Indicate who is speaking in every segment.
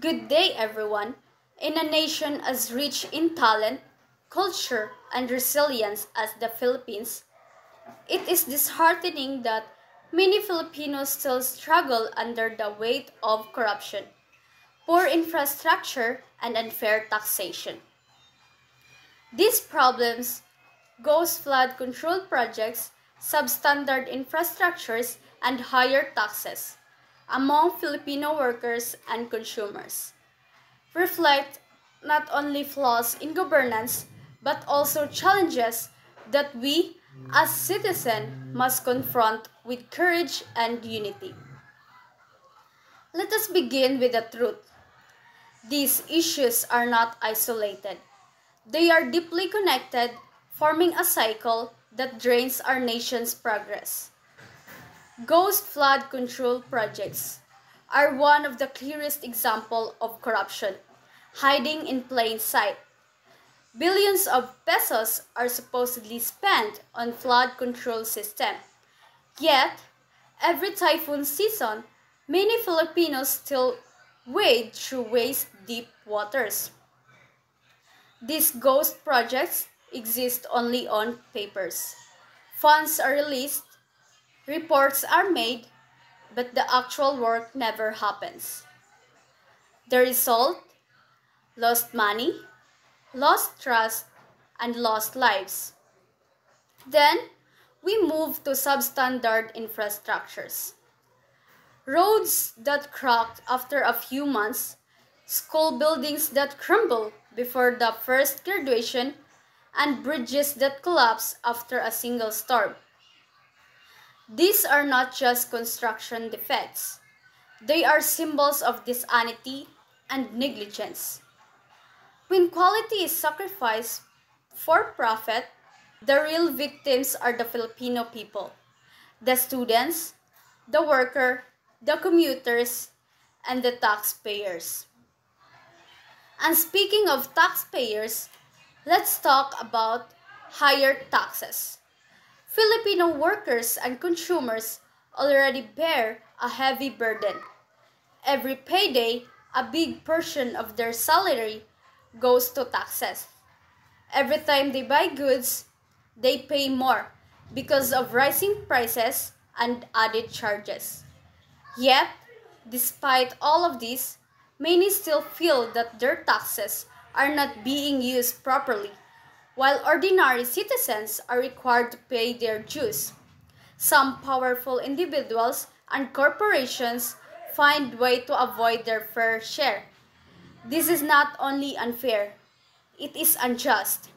Speaker 1: Good day, everyone. In a nation as rich in talent, culture, and resilience as the Philippines, it is disheartening that many Filipinos still struggle under the weight of corruption, poor infrastructure, and unfair taxation. These problems ghost flood control projects, substandard infrastructures, and higher taxes among Filipino workers and consumers reflect not only flaws in governance but also challenges that we as citizens must confront with courage and unity. Let us begin with the truth. These issues are not isolated. They are deeply connected, forming a cycle that drains our nation's progress. Ghost flood control projects are one of the clearest examples of corruption, hiding in plain sight. Billions of pesos are supposedly spent on flood control system. Yet, every typhoon season, many Filipinos still wade through waist-deep waters. These ghost projects exist only on papers. Funds are released, reports are made, but the actual work never happens. The result? Lost money, lost trust, and lost lives. Then, we move to substandard infrastructures. Roads that crack after a few months, school buildings that crumble before the first graduation, and bridges that collapse after a single storm. These are not just construction defects. They are symbols of dishonesty and negligence. When quality is sacrificed for profit, the real victims are the Filipino people, the students, the worker, the commuters, and the taxpayers. And speaking of taxpayers, let's talk about higher taxes. Filipino workers and consumers already bear a heavy burden. Every payday, a big portion of their salary goes to taxes. Every time they buy goods, they pay more because of rising prices and added charges. Yet, despite all of this, many still feel that their taxes are not being used properly, while ordinary citizens are required to pay their dues. Some powerful individuals and corporations find way to avoid their fair share. This is not only unfair, it is unjust.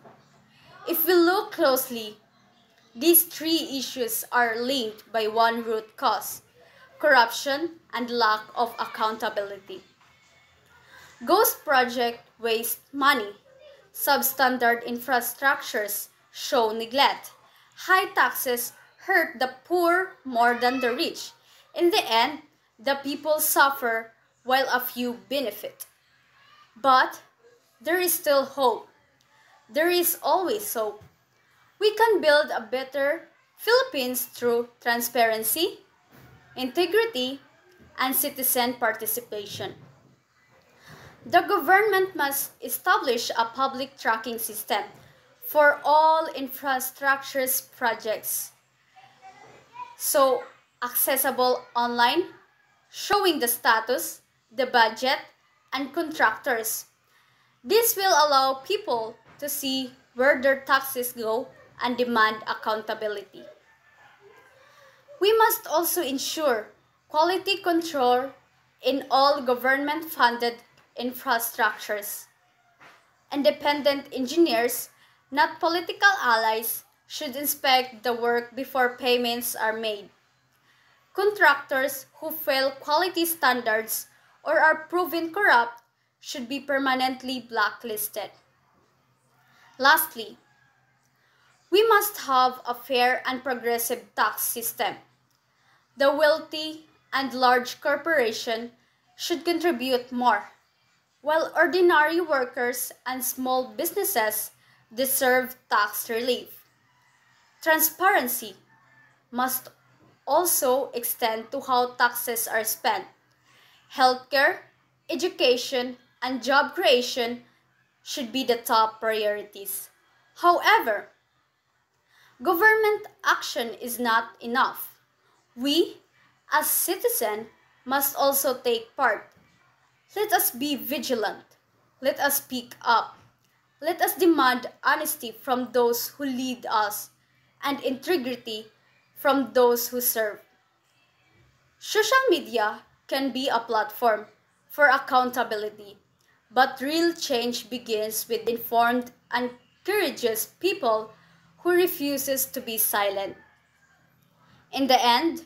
Speaker 1: If we look closely, these three issues are linked by one root cause: corruption and lack of accountability. Ghost projects waste money. Substandard infrastructures show neglect. High taxes hurt the poor more than the rich. In the end, the people suffer while a few benefit. But there is still hope. There is always hope. We can build a better Philippines through transparency, integrity, and citizen participation. The government must establish a public tracking system for all infrastructures projects, so accessible online, showing the status, the budget, and contractors. This will allow people to see where their taxes go and demand accountability. We must also ensure quality control in all government-funded infrastructures. Independent engineers, not political allies, should inspect the work before payments are made. Contractors who fail quality standards or are proven corrupt should be permanently blacklisted. Lastly, we must have a fair and progressive tax system. The wealthy and large corporations should contribute more, while ordinary workers and small businesses deserve tax relief. Transparency must also extend to how taxes are spent. Healthcare, education, and job creation should be the top priorities. However, government action is not enough. We, as citizens, must also take part. Let us be vigilant. Let us speak up. Let us demand honesty from those who lead us and integrity from those who serve. Social media can be a platform for accountability, but real change begins with informed and courageous people who refuses to be silent. In the end,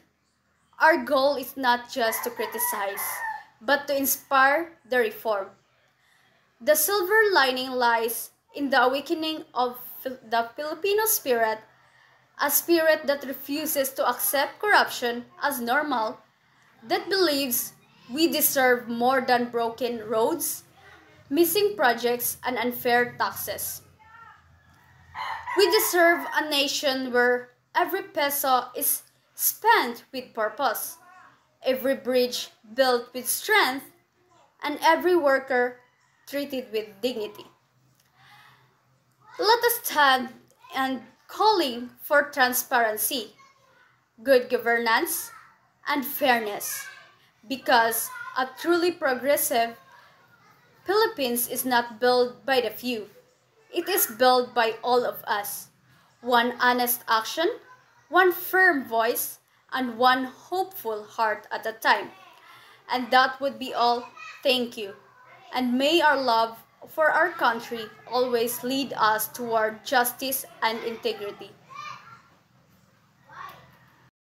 Speaker 1: our goal is not just to criticize, but to inspire the reform. The silver lining lies in the awakening of the Filipino spirit, a spirit that refuses to accept corruption as normal, that believes we deserve more than broken roads, missing projects, and unfair taxes. We deserve a nation where every peso is spent with purpose, every bridge built with strength, and every worker treated with dignity. Let us stand and calling for transparency, good governance, and fairness, because a truly progressive Philippines is not built by the few. It is built by all of us. One honest action, one firm voice, and one hopeful heart at a time. And that would be all. Thank you. And may our love for our country always lead us toward justice and integrity.